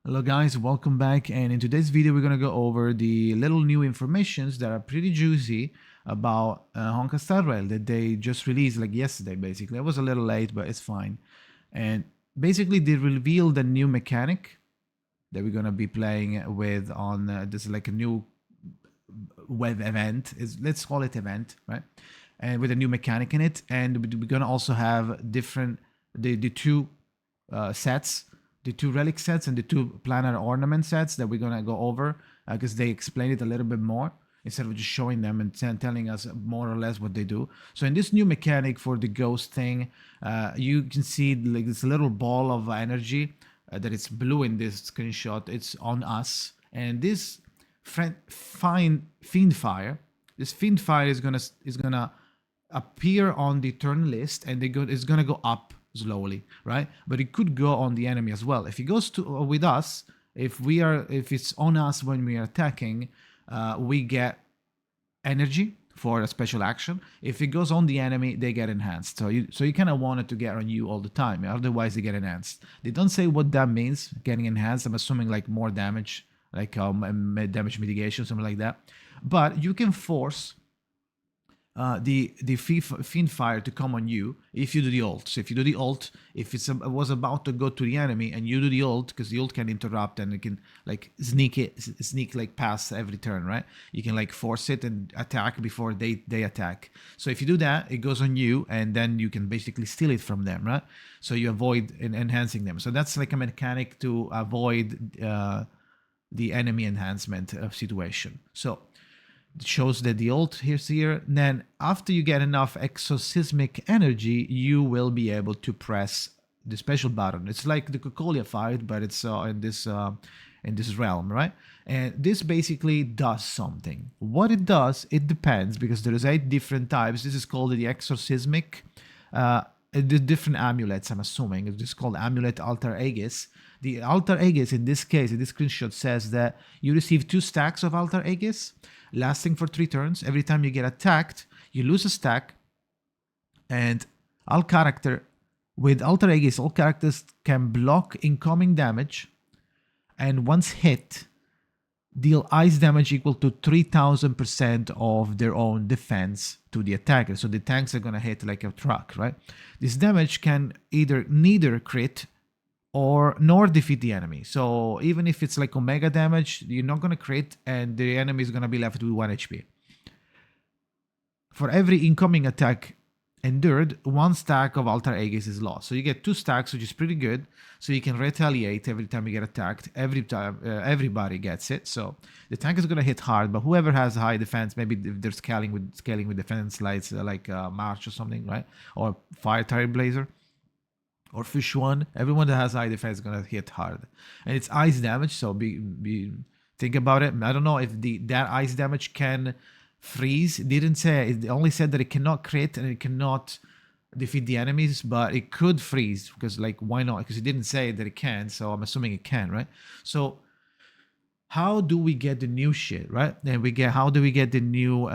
Hello guys, welcome back, and in today's video we're gonna go over the little new informations that are pretty juicy about Honkai Star Rail that they just released like yesterday basically. I was a little late but it's fine. And basically they revealed a new mechanic that we're gonna be playing with on this is like a new web event. Let's call it event, right? And with a new mechanic in it, and we're gonna also have different the two sets, the two relic sets and the two planar ornament sets that we're gonna go over because they explain it a little bit more instead of just showing them and telling us more or less what they do. So in this new mechanic for the ghost thing, you can see like this little ball of energy that it's blue in this screenshot. It's on us, and this fiend fire. This fiend fire is gonna appear on the turn list, and it's gonna go up slowly, right? But it could go on the enemy as well. If it goes to with us, if it's on us when we are attacking, we get energy for a special action. If it goes on the enemy, they get enhanced. So you kind of want it to get on you all the time. Otherwise, they get enhanced. They don't say what that means. Getting enhanced. I'm assuming like more damage, like damage mitigation, something like that. But you can force the fiend fire to come on you if you do the ult. So if you do the ult, if it was about to go to the enemy and you do the ult, because the ult can interrupt and it can like sneak like past every turn, right? You can like force it and attack before they attack. So if you do that, it goes on you, and then you can basically steal it from them, right? So you avoid enhancing them. So that's like a mechanic to avoid the enemy enhancement situation. So it shows that the ult here's here. Then after you get enough exorcismic energy, you will be able to press the special button. It's like the Cocolia fight, but it's in this realm, right? And this basically does something. What it does, it depends, because there is 8 different types. This is called the exorcismic. The different amulets, I'm assuming. It's called Amulet Altar Aegis. The Altar Aegis, in this case, in this screenshot, says that you receive 2 stacks of Altar Aegis, lasting for 3 turns. Every time you get attacked, you lose a stack. And all characters can block incoming damage, and once hit, deal ice damage equal to 3000% of their own defense to the attacker. So the tanks are gonna hit like a truck, right? This damage can neither crit or nor defeat the enemy. So even if it's like omega damage, you're not gonna crit, and the enemy is gonna be left with 1 HP. For every incoming attack endured, 1 stack of Altar Aegis is lost. So you get 2 stacks, which is pretty good. So you can retaliate every time you get attacked. Every time everybody gets it. So the tank is gonna hit hard, but whoever has high defense, maybe they're scaling with defense lights like March or something, right? Or Fire Tire Blazer. Or Fish One, everyone that has high defense is gonna hit hard, and it's ice damage. So think about it. I don't know if that ice damage can freeze. It didn't say. It only said that it cannot crit and it cannot defeat the enemies, but it could freeze, because like why not? Because it didn't say that it can, so I'm assuming it can, right? So how do we get the new shit, right? And how do we get the new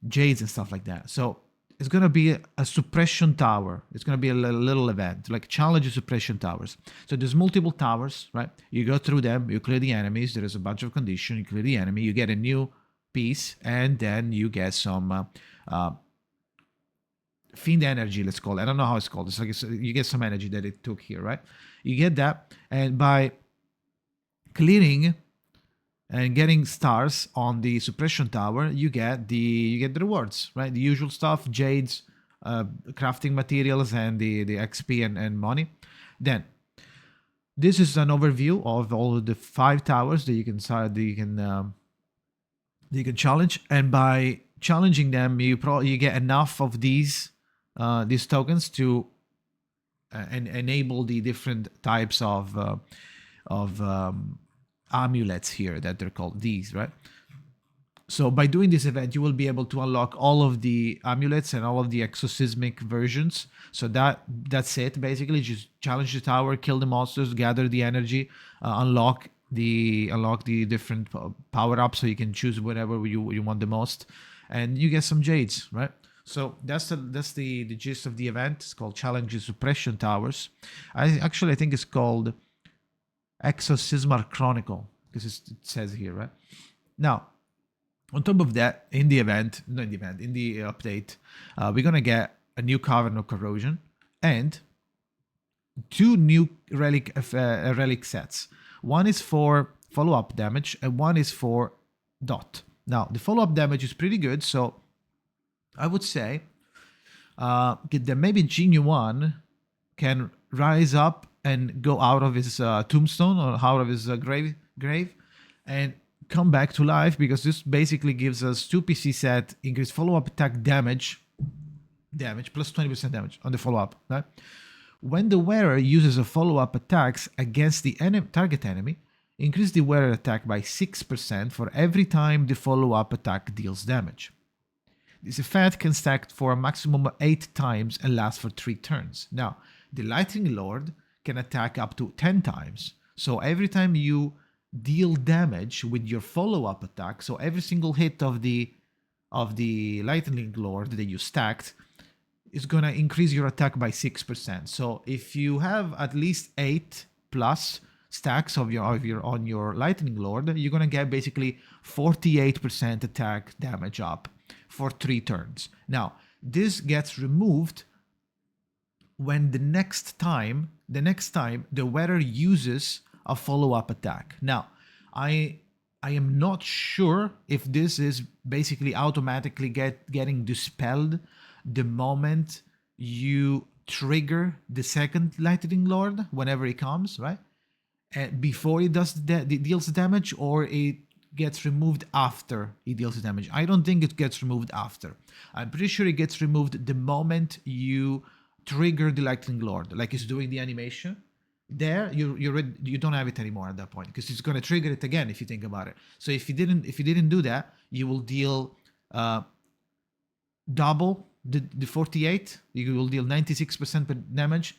jades and stuff like that? So it's going to be a suppression tower. It's going to be a little event, like challenge suppression towers. So there's multiple towers, right? You go through them, you clear the enemies. There is a bunch of conditions. You clear the enemy, you get a new piece, and then you get some fiend energy, let's call it. I don't know how it's called. It's like you get some energy that it took here, right? You get that, and by clearing and getting stars on the suppression tower, you get the rewards, right? The usual stuff: jades, crafting materials, and the XP and money. Then this is an overview of all of the 5 towers that you can challenge, and by challenging them, you get enough of these tokens to enable the different types of amulets here that they're called these, right? So by doing this event, you will be able to unlock all of the amulets and all of the exorcismic versions. So that's it. Basically, just challenge the tower, kill the monsters, gather the energy, unlock the different power ups, so you can choose whatever you want the most, and you get some jades, right? So that's the gist of the event. It's called Challenge Suppression Towers. I think it's called Exorcism chronicle, because it says here, right? Now, on top of that, in the update, we're gonna get a new Cavern of Corrosion and two new relic sets. One is for follow-up damage and one is for dot. Now, the follow-up damage is pretty good, so I would say that maybe Jing Yuan can rise up and go out of his tombstone or out of his grave and come back to life, because this basically gives us 2 PC set, increased follow-up attack damage plus 20% damage on the follow-up, right? When the wearer uses a follow-up attacks against the target enemy, increase the wearer attack by 6% for every time the follow-up attack deals damage. This effect can stack for a maximum of 8 times and last for 3 turns. Now, the Lightning Lord can attack up to 10 times. So every time you deal damage with your follow-up attack, so every single hit of the Lightning Lord that you stacked is going to increase your attack by 6%. So if you have at least 8 plus stacks on your Lightning Lord, you're going to get basically 48% attack damage up for 3 turns. Now, this gets removed when the next time the wearer uses a follow-up attack. Now, I am not sure if this is basically automatically getting dispelled the moment you trigger the second Lightning Lord whenever it comes, right? Before it deals damage, or it gets removed after it deals damage. I don't think it gets removed after. I'm pretty sure it gets removed the moment you trigger the Lightning Lord, like it's doing the animation. There, you don't have it anymore at that point, because it's going to trigger it again if you think about it. So if you didn't do that, you will deal double the 48. You will deal 96% damage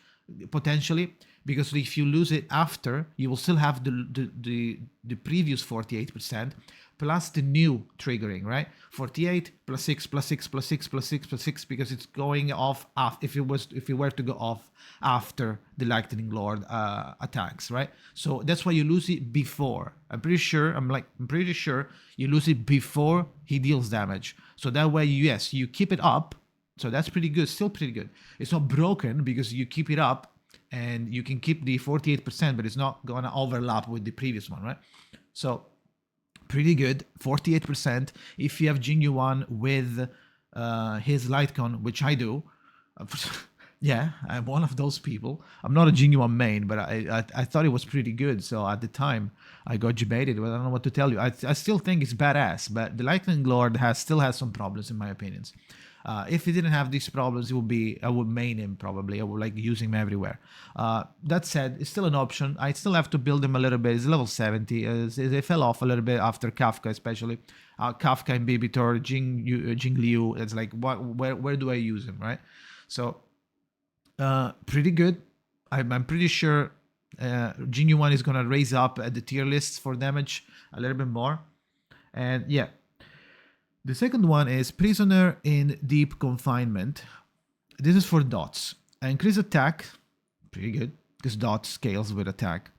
potentially, because if you lose it after, you will still have the previous 48% plus the new triggering, right? 48 plus 6 plus 6 plus 6 plus 6 plus 6, because it's going off if it were to go off after the Lightning Lord attacks, right? So that's why you lose it before. I'm pretty sure you lose it before he deals damage. So that way, yes, you keep it up. So that's pretty good, still pretty good. It's not broken because you keep it up and you can keep the 48%, but it's not going to overlap with the previous one, right? So pretty good, 48%. If you have Jing Yuan with his Lightcon, which I do, yeah, I'm one of those people. I'm not a Jing Yuan main, but I thought it was pretty good. So at the time, I got debated. Well, I don't know what to tell you. I still think it's badass, but the Lightning Lord still has some problems in my opinions. If he didn't have these problems, I would main him probably. I would like using him everywhere. That said, it's still an option. I still have to build him a little bit. He's level 70. They fell off a little bit after Kafka, especially. Kafka and Bibitor, Jing Liu. It's like, where do I use him, right? So, pretty good. I'm pretty sure Jing Yuan is going to raise up at the tier lists for damage a little bit more. And yeah. The second one is Prisoner in Deep Confinement. This is for dots. Increase attack, pretty good, because dot scales with attack.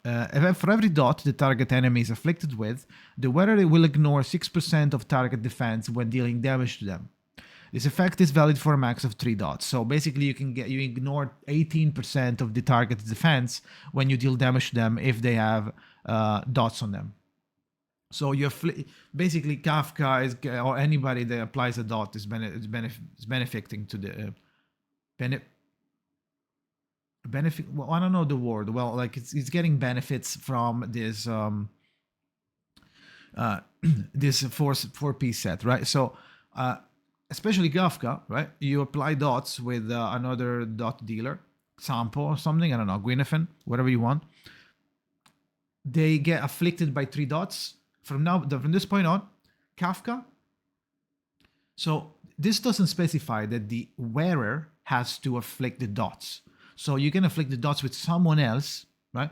For every dot the target enemy is afflicted with, the wearer will ignore 6% of target defense when dealing damage to them. This effect is valid for a max of 3 dots. So basically you ignore 18% of the target's defense when you deal damage to them if they have dots on them. So you're basically Kafka or anybody that applies a dot is benefiting to the benefit. Well, I don't know the word. Well, like it's getting benefits from this this 4-piece set, right? So especially Kafka, right? You apply dots with another dot dealer, Sampo or something. I don't know, Gwyneth, whatever you want. They get afflicted by 3 dots. From this point on, Kafka. So this doesn't specify that the wearer has to afflict the dots. So you can afflict the dots with someone else, right?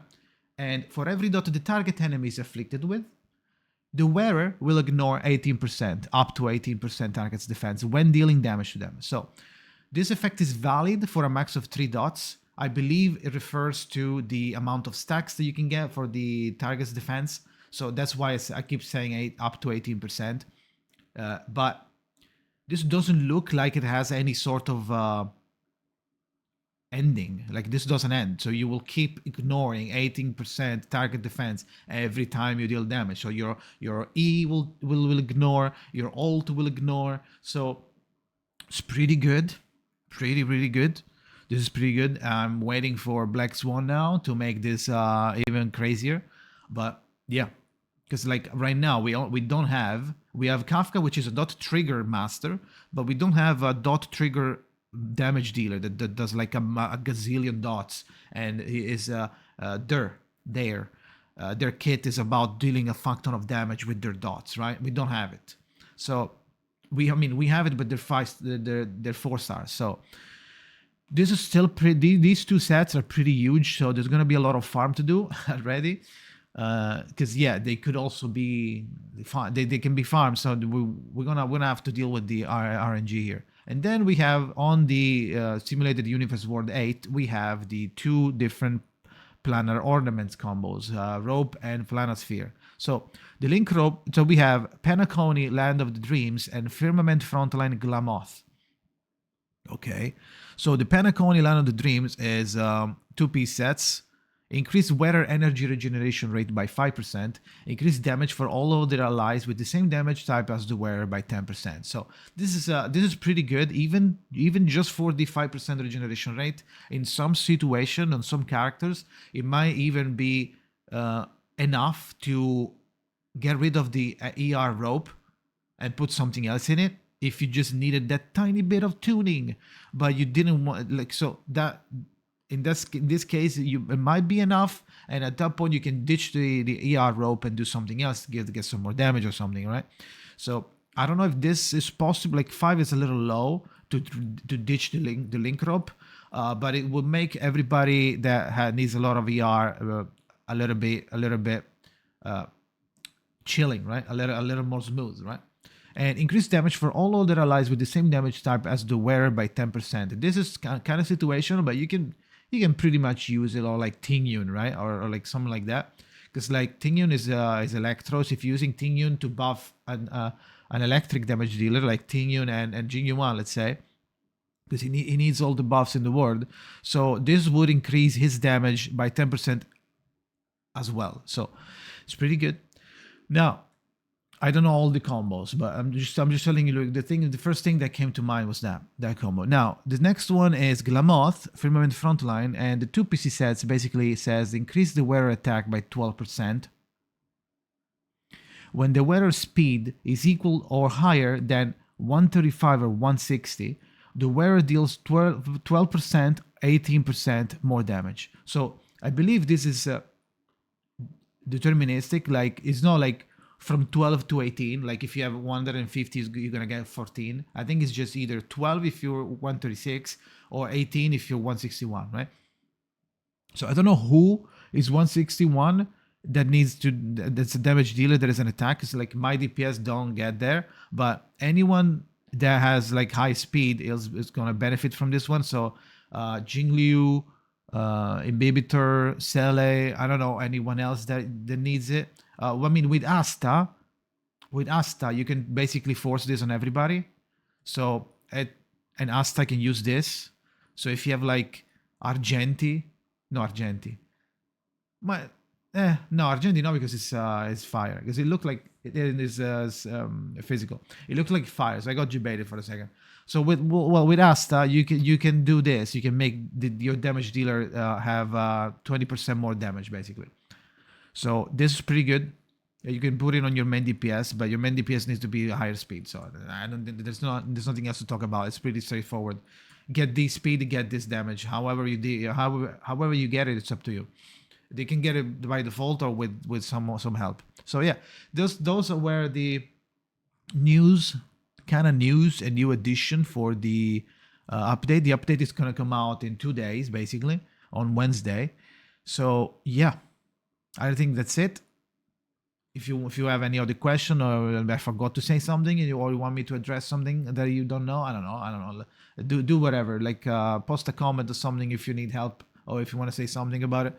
And for every dot the target enemy is afflicted with, the wearer will ignore 18%, up to 18% target's defense when dealing damage to them. So this effect is valid for a max of 3 dots I believe it refers to the amount of stacks that you can get for the target's defense. So that's why I keep saying up to 18%. But this doesn't look like it has any sort of ending. Like this doesn't end. So you will keep ignoring 18% target defense every time you deal damage. So your E will ignore, your ult will ignore. So it's pretty good. Really good. This is pretty good. I'm waiting for Black Swan now to make this even crazier. But yeah, because like right now we have Kafka, which is a dot trigger master, but we don't have a dot trigger damage dealer that does like a gazillion dots, and he is their kit is about dealing a fuck ton of damage with their dots, right? We don't have it. So we have it, but they're 4-stars. So this is still pretty. These two sets are pretty huge, so there's gonna be a lot of farm to do already. Because yeah, they could also be they can be farmed. So we're gonna have to deal with the RNG here. And then we have on the Simulated Universe World 8, we have the two different Planar ornaments combos, Rope and Planosphere. So the Link Rope, so we have Penacony, Land of the Dreams, and Firmament Frontline Glamoth. Okay, so the Penacony, Land of the Dreams is 2-piece sets. Increase wearer energy regeneration rate by 5%. Increase damage for all of their allies with the same damage type as the wearer by 10%. So this is pretty good, even just for the 5% regeneration rate. In some situation, on some characters, it might even be enough to get rid of the ER rope and put something else in it. If you just needed that tiny bit of tuning, but you didn't want that. In this case, it might be enough, and at that point you can ditch the ER rope and do something else to get some more damage or something, right? So I don't know if this is possible. Like 5 is a little low to ditch the link rope, but it would make everybody that needs a lot of ER a little bit chilling, right? A little more smooth, right? And increase damage for all other allies with the same damage type as the wearer by 10%. This is kind of situational, but you can pretty much use it, or like Ting Yun, right? Or like something like that. Because like Ting Yun is Electros. If you're using Ting Yun to buff an electric damage dealer like Ting Yun and Jing Yuan, let's say, because he needs all the buffs in the world. So this would increase his damage by 10% as well. So it's pretty good. Now, I don't know all the combos, but I'm just telling you, the first thing that came to mind was that combo. Now, the next one is Glamoth, Firmament Frontline, and the 2 PC sets basically says increase the wearer attack by 12%. When the wearer's speed is equal or higher than 135 or 160, the wearer deals 12%, 18% more damage. So I believe this is deterministic. Like, it's not like from 12 to 18, like if you have 150, you're gonna get 14. I think it's just either 12 if you're 136 or 18 if you're 161, right? So I don't know who is 161 that's a damage dealer that is an attack. It's like my DPS don't get there, but anyone that has like high speed is gonna benefit from this one. So Jingliu, Inhibitor, Sele, I don't know anyone else that needs it. With Asta, you can basically force this on everybody. So, and Asta can use this. So if you have like Argenti, Argenti no, because it's fire. Because it looked like it is physical. It looked like fire. So I got debated for a second. So with Asta, you can do this. You can make your damage dealer have 20% more damage basically. So this is pretty good. You can put it on your main DPS, but your main DPS needs to be a higher speed. So there's nothing else to talk about. It's pretty straightforward. Get this speed, get this damage. However you get it, it's up to you. They can get it by default or with some help. So yeah, those were the news and new addition for the update. The update is gonna come out in 2 days, basically on Wednesday. So yeah. I think that's it. if you have any other question, or I forgot to say something, or you want me to address something that you don't know, I don't know. Do whatever. Like post a comment or something if you need help, or if you want to say something about it.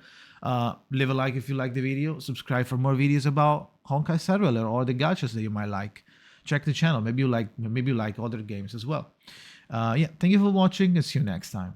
Leave a like if you like the video. Subscribe for more videos about Honkai Star Rail or the gachas that you might like. Check the channel. Maybe you like other games as well. Yeah, thank you for watching, and see you next time.